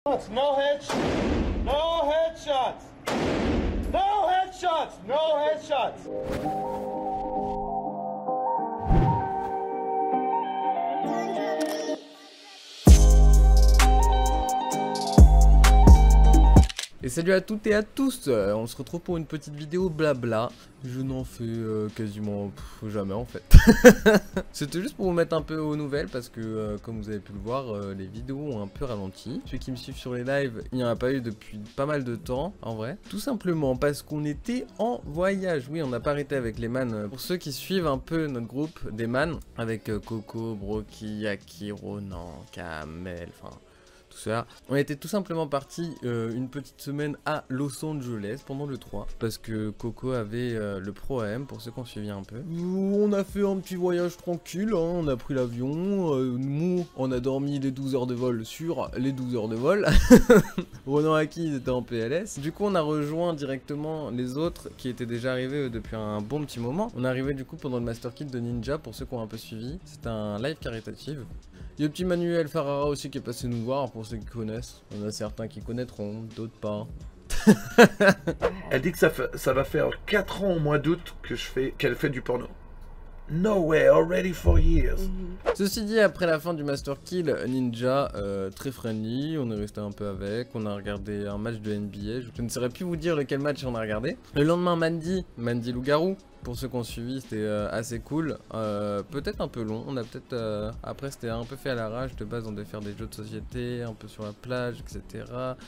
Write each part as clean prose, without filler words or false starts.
No headshots. No headshots. No headshots. No headshots. Et salut à toutes et à tous, on se retrouve pour une petite vidéo blabla. Je n'en fais quasiment jamais en fait. C'était juste pour vous mettre un peu aux nouvelles parce que comme vous avez pu le voir, les vidéos ont un peu ralenti. Ceux qui me suivent sur les lives, il n'y en a pas eu depuis pas mal de temps en vrai. Tout simplement parce qu'on était en voyage. Oui, on n'a pas arrêté avec les man. Pour ceux qui suivent un peu notre groupe des man, avec Coco, Broky, Aki, Ronan, Kamel, enfin... tout ça. On était tout simplement parti une petite semaine à Los Angeles pendant le 3 parce que Coco avait le Pro AM pour ceux qui ont suivi un peu. On a fait un petit voyage tranquille, hein, on a pris l'avion, nous on a dormi les 12 heures de vol sur les 12 heures de vol. Ronan Aki ils étaient en PLS. Du coup on a rejoint directement les autres qui étaient déjà arrivés depuis un bon petit moment. On est arrivé du coup pendant le Master Kit de Ninja pour ceux qui ont un peu suivi. C'était un live caritatif. Il y a le petit Manuel Ferrara aussi qui est passé nous voir pour ceux qui connaissent. Il y en a certains qui connaîtront, d'autres pas. Elle dit que ça va faire 4 ans au mois d'août qu'elle fait du porno. No way, already 4 years. Ceci dit, après la fin du Master Kill, Ninja, très friendly, on est resté un peu avec, on a regardé un match de NBA, je ne saurais plus vous dire lequel match on a regardé. Le lendemain, Mandy Loup-Garou, pour ceux qui ont suivi, c'était assez cool, peut-être un peu long, on a peut-être, après c'était un peu fait à l'arrache, de base on devait faire des jeux de société, un peu sur la plage, etc.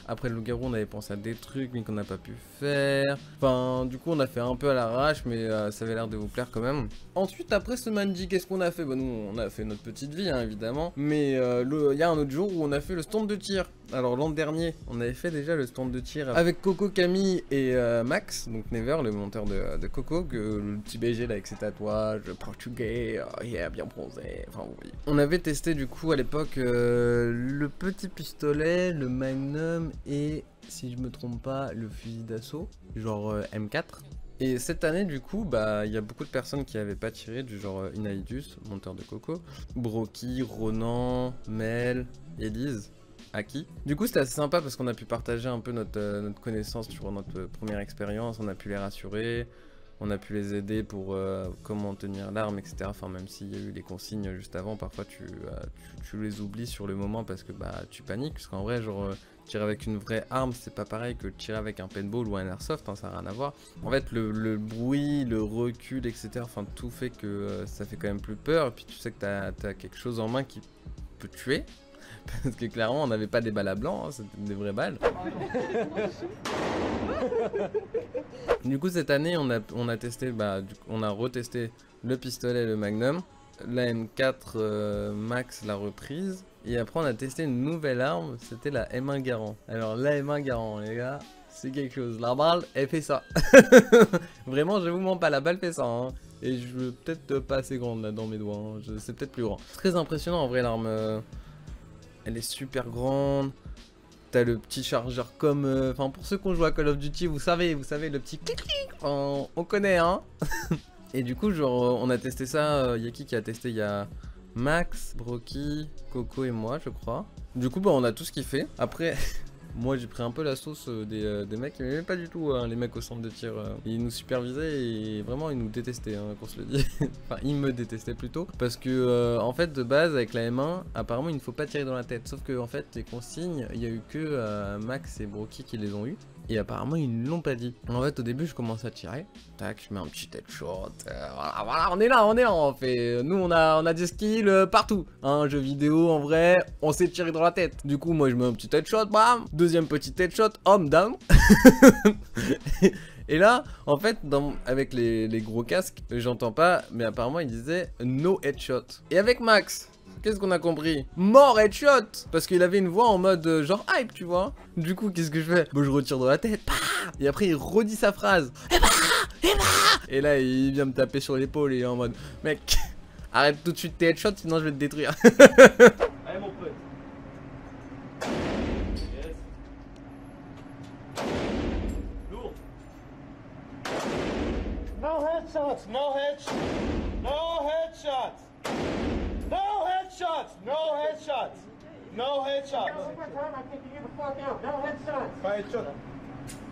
Après le Loup-Garou on avait pensé à des trucs mais qu'on n'a pas pu faire, enfin du coup on a fait un peu à l'arrache mais ça avait l'air de vous plaire quand même. Ensuite après ce Mandy, qu'est-ce qu'on a fait? Bah nous on a fait notre petite vie hein, évidemment, mais il y a un autre jour où on a fait le stand de tir. Alors l'an dernier on avait fait déjà le stand de tir avec Coco, Camille et Max, donc Never, le monteur de Coco, le petit BG là avec ses tatouages portugais, yeah, bien bronzé, enfin oui. On avait testé du coup à l'époque le petit pistolet, le Magnum et si je me trompe pas le fusil d'assaut, genre M4. Et cette année du coup bah il y a beaucoup de personnes qui avaient pas tiré, du genre Inaidus, monteur de Coco, Broky, Ronan, Mel, Elise, Aki. Du coup c'était assez sympa parce qu'on a pu partager un peu notre connaissance sur notre première expérience, on a pu les rassurer, on a pu les aider pour comment tenir l'arme, etc. Enfin même s'il y a eu les consignes juste avant, parfois tu les oublies sur le moment parce que bah tu paniques, parce qu'en vrai genre tirer avec une vraie arme c'est pas pareil que tirer avec un paintball ou un airsoft, hein, ça n'a rien à voir. En fait le bruit, le recul, etc. Enfin tout fait que ça fait quand même plus peur et puis tu sais que t'as quelque chose en main qui peut tuer. Parce que clairement on n'avait pas des balles à blanc, hein, c'était des vraies balles. Du coup cette année on a testé, on a retesté le pistolet et le Magnum, la M4 Max la reprise, et après on a testé une nouvelle arme, c'était la M1 Garand. Alors la M1 Garand les gars, c'est quelque chose, la balle elle fait ça. Vraiment je vous mens pas, la balle fait ça hein. Et je veux peut-être pas assez grande là dans mes doigts, hein. C'est peut-être plus grand. Très impressionnant en vrai l'arme. Elle est super grande. T'as le petit chargeur comme... Enfin, pour ceux qui ont joué à Call of Duty, vous savez, le petit clic-clic. On connaît, hein. Et du coup, genre, on a testé ça. Y a qui a testé? Il y a Max, Broky, Coco et moi, je crois. Du coup, bah, on a tous kiffé. Après... Moi j'ai pris un peu la sauce des mecs qui m'aimaient pas du tout, hein, les mecs au centre de tir. Ils nous supervisaient et vraiment ils nous détestaient, hein, qu'on se le dise. Enfin ils me détestaient plutôt. Parce que en fait de base avec la M1, apparemment il ne faut pas tirer dans la tête. Sauf que en fait les consignes, il y a eu que Max et Broky qui les ont eu. Et apparemment ils ne l'ont pas dit. En fait au début je commence à tirer. Tac, je mets un petit headshot. Voilà, on est là on fait. Nous on a des skills partout. Hein, jeux vidéo en vrai, on sait tirer dans la tête. Du coup moi je mets un petit headshot, bam. Deuxième petit headshot, homme down. Et là, en fait, avec les gros casques, j'entends pas, mais apparemment il disait no headshot. Et avec Max, qu'est-ce qu'on a compris? Mort headshot. Parce qu'il avait une voix en mode genre hype, tu vois. Du coup, qu'est-ce que je fais? Bon, je retire dans la tête. Et après, il redit sa phrase. Et là, il vient me taper sur l'épaule et il est en mode mec, arrête tout de suite tes headshots, sinon je vais te détruire. Allez mon pote. Yes. Lourd. No headshots, no headshots. No headshots. No headshots, no headshots. No headshots.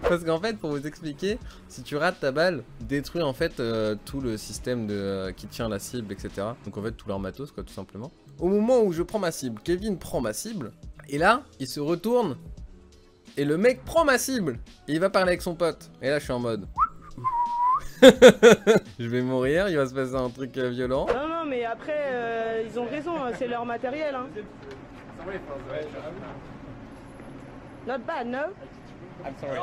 Parce qu'en fait, pour vous expliquer, si tu rates ta balle, détruit en fait tout le système qui tient la cible, etc. Donc en fait, tout leur matos, quoi, tout simplement. Au moment où je prends ma cible, Kevin prend ma cible, et là, il se retourne, et le mec prend ma cible, et il va parler avec son pote. Et là, je suis en mode... je vais mourir, il va se passer un truc violent. Non, non, mais après, ils ont raison, c'est leur matériel. Hein. Not bad, no? I'm sorry.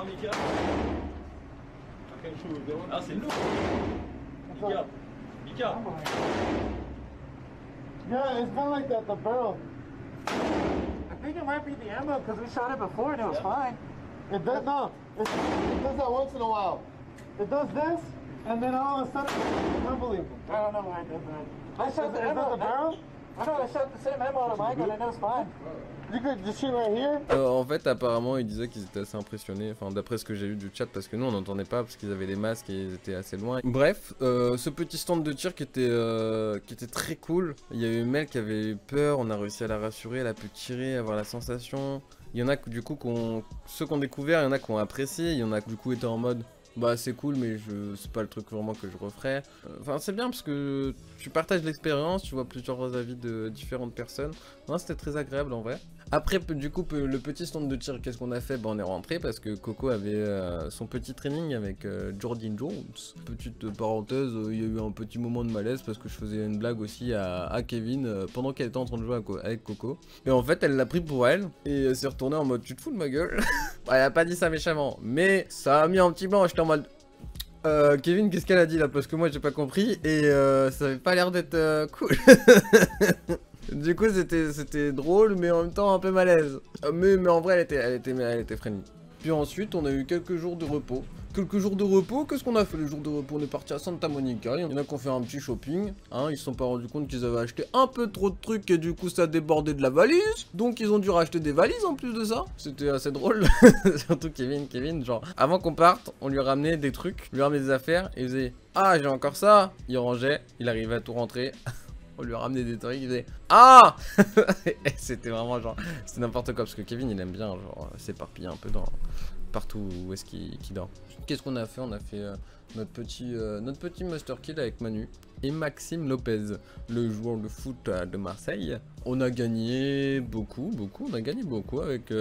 Ah, c'est lourd. Mika. Yeah, it's kind of like that, the barrel. I think it might be the ammo because we shot it before and it was fine. It does no. It does that once in a while. It does this, and then all of a sudden, it's unbelievable. I don't know why it does that. I shot the ammo. The barrel? I know I shot the same ammo on my gun and it was fine. You could just shoot right here. En fait, apparemment, ils disaient qu'ils étaient assez impressionnés, enfin d'après ce que j'ai eu du chat, parce que nous on n'entendait pas parce qu'ils avaient des masques et ils étaient assez loin. Bref, ce petit stand de tir qui était très cool. Il y a eu Mel qui avait eu peur, on a réussi à la rassurer, elle a pu tirer, avoir la sensation. Il y en a du coup ceux qui ont découvert, il y en a qui ont apprécié, il y en a qui du coup étaient en mode bah c'est cool mais c'est pas le truc vraiment que je referais. Enfin c'est bien parce que tu partages l'expérience, tu vois plusieurs avis de différentes personnes. Non, c'était très agréable en vrai. Après du coup le petit stand de tir, qu'est-ce qu'on a fait? Bah on est rentré parce que Coco avait son petit training avec Jordan Jones. Petite parenthèse, il y a eu un petit moment de malaise parce que je faisais une blague aussi à Kevin pendant qu'elle était en train de jouer avec Coco. Et en fait elle l'a pris pour elle et elle s'est retournée en mode tu te fous de ma gueule. Elle a pas dit ça méchamment mais ça a mis un petit blanc, j'étais en mode... Kevin, qu'est-ce qu'elle a dit là? Parce que moi j'ai pas compris et ça avait pas l'air d'être cool. Du coup c'était drôle mais en même temps un peu malaise. Mais en vrai elle était friendly. Puis ensuite on a eu quelques jours de repos. Qu'est-ce qu'on a fait les jours de repos? On est parti à Santa Monica, il y en a qui ont fait un petit shopping, hein, ils se sont pas rendus compte qu'ils avaient acheté un peu trop de trucs et du coup ça débordait de la valise, donc ils ont dû racheter des valises en plus de ça. C'était assez drôle, surtout Kevin, genre, avant qu'on parte, on lui ramenait des trucs, lui ramenait des affaires, et il faisait « Ah, j'ai encore ça !» Il rangeait, il arrivait à tout rentrer. On lui ramenait des trucs, il faisait « Ah !» C'était vraiment genre, c'était n'importe quoi, parce que Kevin il aime bien genre s'éparpiller un peu partout où est-ce qu'il dort. Qu'est-ce qu'on a fait? On a fait notre petit master kill avec Manu et Maxime Lopez, le joueur de foot de Marseille. On a gagné beaucoup, on a gagné beaucoup avec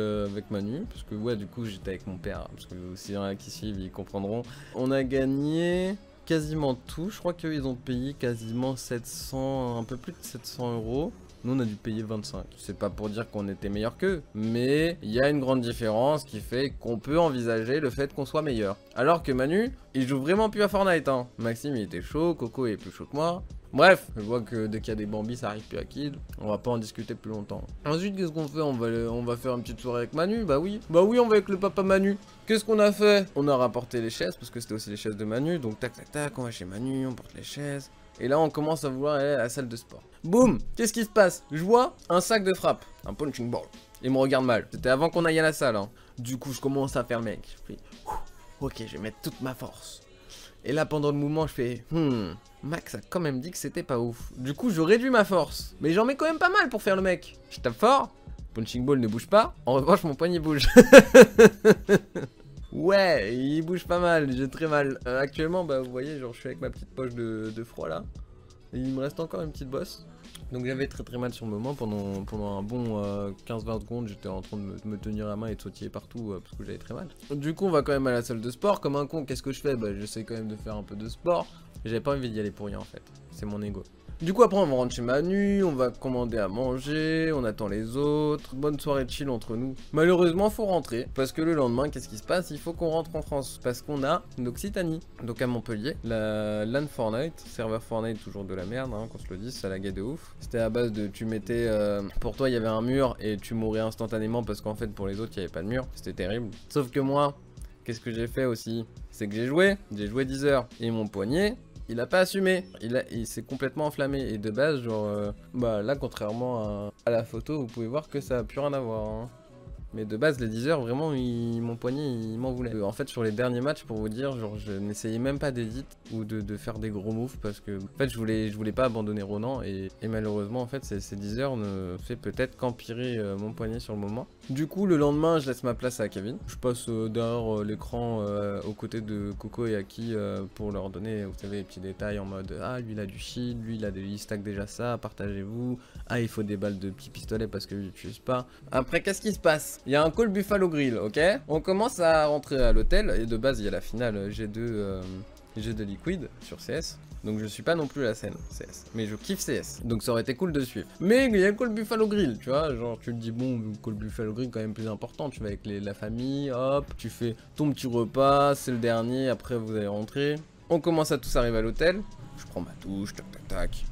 Manu, parce que ouais du coup j'étais avec mon père, parce que s'il y en a qui suivent ils comprendront. On a gagné quasiment tout, je crois qu'ils ont payé quasiment 700, un peu plus de 700 €. Nous on a dû payer 25. C'est pas pour dire qu'on était meilleur qu'eux, mais il y a une grande différence qui fait qu'on peut envisager le fait qu'on soit meilleur. Alors que Manu, il joue vraiment plus à Fortnite, hein. Maxime il était chaud, Coco il est plus chaud que moi. Bref, je vois que dès qu'il y a des bambis ça arrive plus à kill. On va pas en discuter plus longtemps. Ensuite qu'est-ce qu'on fait? On va faire une petite soirée avec Manu. Bah oui on va avec le papa Manu. Qu'est-ce qu'on a fait? On a rapporté les chaises parce que c'était aussi les chaises de Manu. Donc tac tac tac, on va chez Manu, on porte les chaises. Et là on commence à vouloir aller à la salle de sport. Boum! Qu'est-ce qui se passe? Je vois un sac de frappe, un punching ball. Il me regarde mal. C'était avant qu'on aille à la salle, hein. Du coup je commence à faire le mec. Je fais ok, je vais mettre toute ma force. Et là pendant le mouvement je fais Max a quand même dit que c'était pas ouf. Du coup je réduis ma force. Mais j'en mets quand même pas mal pour faire le mec. Je tape fort. Punching ball ne bouge pas. En revanche mon poignet bouge. Ouais, il bouge pas mal, j'ai très mal. Actuellement, bah vous voyez, genre je suis avec ma petite poche de froid là. Et il me reste encore une petite bosse. Donc j'avais très mal sur le moment. Pendant un bon 15-20 secondes, j'étais en train de me tenir la main et de sautiller partout parce que j'avais très mal. Du coup, on va quand même à la salle de sport. Comme un con, qu'est-ce que je fais? Bah j'essaie quand même de faire un peu de sport. J'avais pas envie d'y aller pour rien en fait. C'est mon ego. Du coup après on va rentrer chez Manu, on va commander à manger, on attend les autres, bonne soirée chill entre nous. Malheureusement faut rentrer, parce que le lendemain qu'est-ce qui se passe? Il faut qu'on rentre en France, parce qu'on a une Occitanie. Donc à Montpellier, la LAN Fortnite, serveur Fortnite toujours de la merde, hein, qu'on se le dise, ça laguait de ouf. C'était à base de tu mettais, pour toi il y avait un mur et tu mourais instantanément parce qu'en fait pour les autres il n'y avait pas de mur, c'était terrible. Sauf que moi, qu'est-ce que j'ai fait aussi? C'est que j'ai joué 10 heures et mon poignet... Il a pas assumé, il s'est complètement enflammé et de base genre bah là contrairement à la photo vous pouvez voir que ça a plus rien à voir hein. Mais de base, les 10 heures, vraiment, mon poignet, il m'en voulait. En fait, sur les derniers matchs, pour vous dire, genre, je n'essayais même pas d'edit ou de faire des gros moves parce que, en fait, je voulais pas abandonner Ronan et malheureusement, en fait, ces 10 heures ne fait peut-être qu'empirer mon poignet sur le moment. Du coup, le lendemain, je laisse ma place à Kevin. Je passe derrière l'écran aux côtés de Coco et Aki pour leur donner, vous savez, les petits détails en mode ah, lui, il a du shield, lui, il stack déjà ça, partagez-vous. Ah, il faut des balles de petits pistolets parce que je l'utilise pas. Après, qu'est-ce qui se passe? Il y a un call Buffalo Grill, ok? On commence à rentrer à l'hôtel et de base, il y a la finale G2 Liquid sur CS. Donc je suis pas non plus la scène CS, mais je kiffe CS, donc ça aurait été cool de suivre. Mais il y a le call Buffalo Grill, tu vois, genre tu te dis bon, le call Buffalo Grill quand même plus important, tu vas avec la famille, hop, tu fais ton petit repas, c'est le dernier, après vous allez rentrer. On commence à tous arriver à l'hôtel, je prends ma douche, tac tac tac.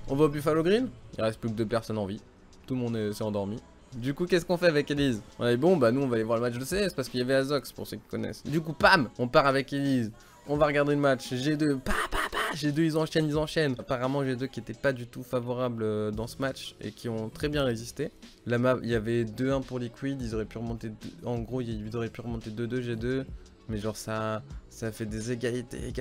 On va au Buffalo Grill, il reste plus que 2 personnes en vie, tout le monde s'est endormi. Du coup, qu'est-ce qu'on fait avec Elise? On a dit bon, bah nous on va aller voir le match de CS parce qu'il y avait Azox pour ceux qui connaissent. Du coup, pam, on part avec Elise. On va regarder le match, G2, G2 ils enchaînent. Apparemment G2 qui était pas du tout favorable dans ce match et qui ont très bien résisté. La map, il y avait 2-1 pour Liquid, ils auraient pu remonter, en gros ils auraient pu remonter 2-2 G2. Mais genre ça fait des égalités,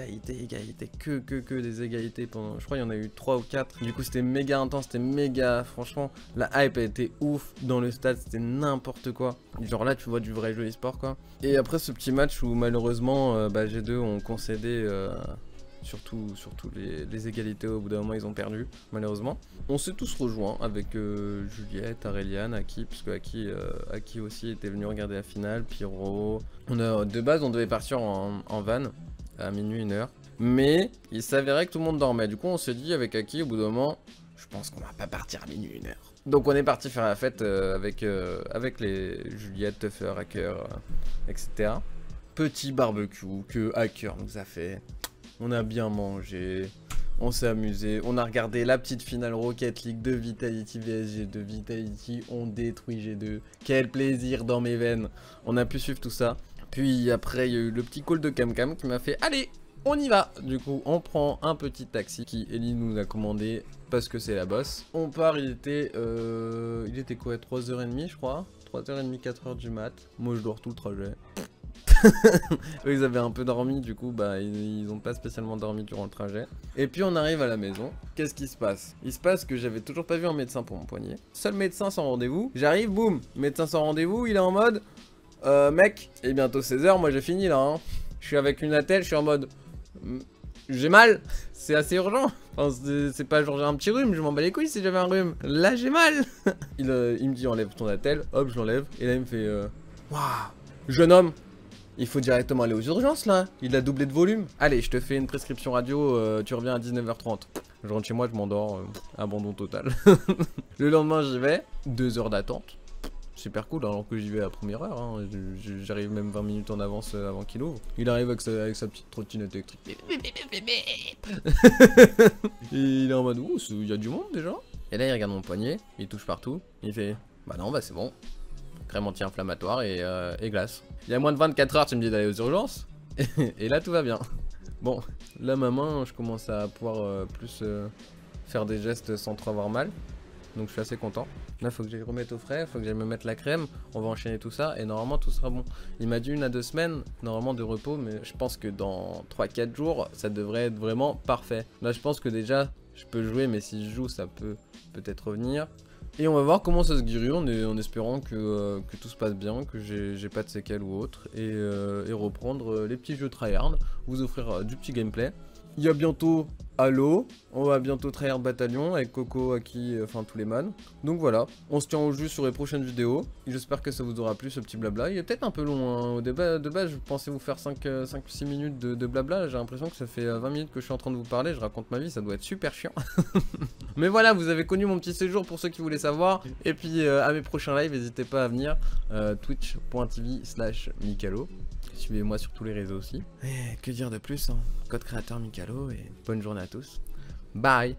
que des égalités pendant, je crois il y en a eu 3 ou 4. Du coup c'était méga intense, c'était méga, franchement, la hype a été ouf dans le stade, c'était n'importe quoi. Genre là tu vois du vrai jeu e-sport quoi. Et après ce petit match où malheureusement G2 ont concédé surtout les égalités, au bout d'un moment ils ont perdu malheureusement. On s'est tous rejoints avec Juliette, Aureliane, Aki, parce que Aki aussi était venu regarder la finale, Pyro. De base on devait partir en van à minuit 1h, mais il s'avérait que tout le monde dormait. Du coup on s'est dit avec Aki au bout d'un moment, je pense qu'on va pas partir à minuit 1h. Donc on est parti faire la fête avec les Juliette, Tuffer, Hacker, etc. Petit barbecue que Hacker nous a fait. On a bien mangé, on s'est amusé, on a regardé la petite finale Rocket League de Vitality vs G2. Vitality, on détruit G2. Quel plaisir dans mes veines. On a pu suivre tout ça. Puis après, il y a eu le petit call de Camcam qui m'a fait « Allez, on y va !» Du coup, on prend un petit taxi qui Ellie nous a commandé parce que c'est la boss. On part, il était quoi, 3h30 je crois, 3h30, 4h du mat. Moi je dors tout le trajet. Eux ils avaient un peu dormi, du coup bah ils ont pas spécialement dormi durant le trajet. Et puis on arrive à la maison, qu'est-ce qui se passe? Il se passe que j'avais toujours pas vu un médecin pour mon poignet. Seul médecin sans rendez-vous, j'arrive, boum, médecin sans rendez-vous, il est en mode mec, et bientôt 16h, moi j'ai fini là hein. Je suis avec une attelle, je suis en mode j'ai mal, c'est assez urgent. Enfin, c'est pas genre j'ai un petit rhume, je m'en bats les couilles si j'avais un rhume. Là j'ai mal. Il me dit enlève ton attelle, hop je l'enlève. Et là il me fait waouh, jeune homme, il faut directement aller aux urgences là, il a doublé de volume. Allez, je te fais une prescription radio, tu reviens à 19h30. Je rentre chez moi, je m'endors, abandon total. Le lendemain j'y vais, 2 heures d'attente. Super cool, alors que j'y vais à première heure, hein. J'arrive même 20 minutes en avance avant qu'il ouvre. Il arrive avec sa petite trottinette électrique. Et il est en mode, ouh, il y a du monde déjà. Et là il regarde mon poignet, il touche partout, il fait, bah non, bah c'est bon. Crème anti-inflammatoire et glace. Il y a moins de 24 heures, tu me dis d'aller aux urgences. Et là tout va bien. Bon, là ma main, je commence à pouvoir plus faire des gestes sans trop avoir mal. Donc je suis assez content. Là faut que j'aille remettre au frais, faut que j'aille me mettre la crème. On va enchaîner tout ça et normalement tout sera bon. Il m'a dit 1 à 2 semaines normalement de repos, mais je pense que dans 3-4 jours ça devrait être vraiment parfait. Là je pense que déjà je peux jouer, mais si je joue ça peut peut-être revenir. Et on va voir comment ça se guérit en espérant que tout se passe bien, que j'ai pas de séquelles ou autre. Et reprendre les petits jeux tryhard, vous offrir du petit gameplay. Il y a bientôt Halo, on va bientôt tryhard Bataillon avec Coco, Aki, enfin tous les man. Donc voilà, on se tient au jus sur les prochaines vidéos. J'espère que ça vous aura plu ce petit blabla. Il est peut-être un peu long, hein. Au début, de base je pensais vous faire 5-6 minutes de blabla. J'ai l'impression que ça fait 20 minutes que je suis en train de vous parler. Je raconte ma vie, ça doit être super chiant. Mais voilà, vous avez connu mon petit séjour pour ceux qui voulaient savoir. Et puis à mes prochains lives, n'hésitez pas à venir. Twitch.tv/Mikalo. Suivez-moi sur tous les réseaux aussi. Et que dire de plus, hein. Code créateur Mikalo et bonne journée à tous. Bye.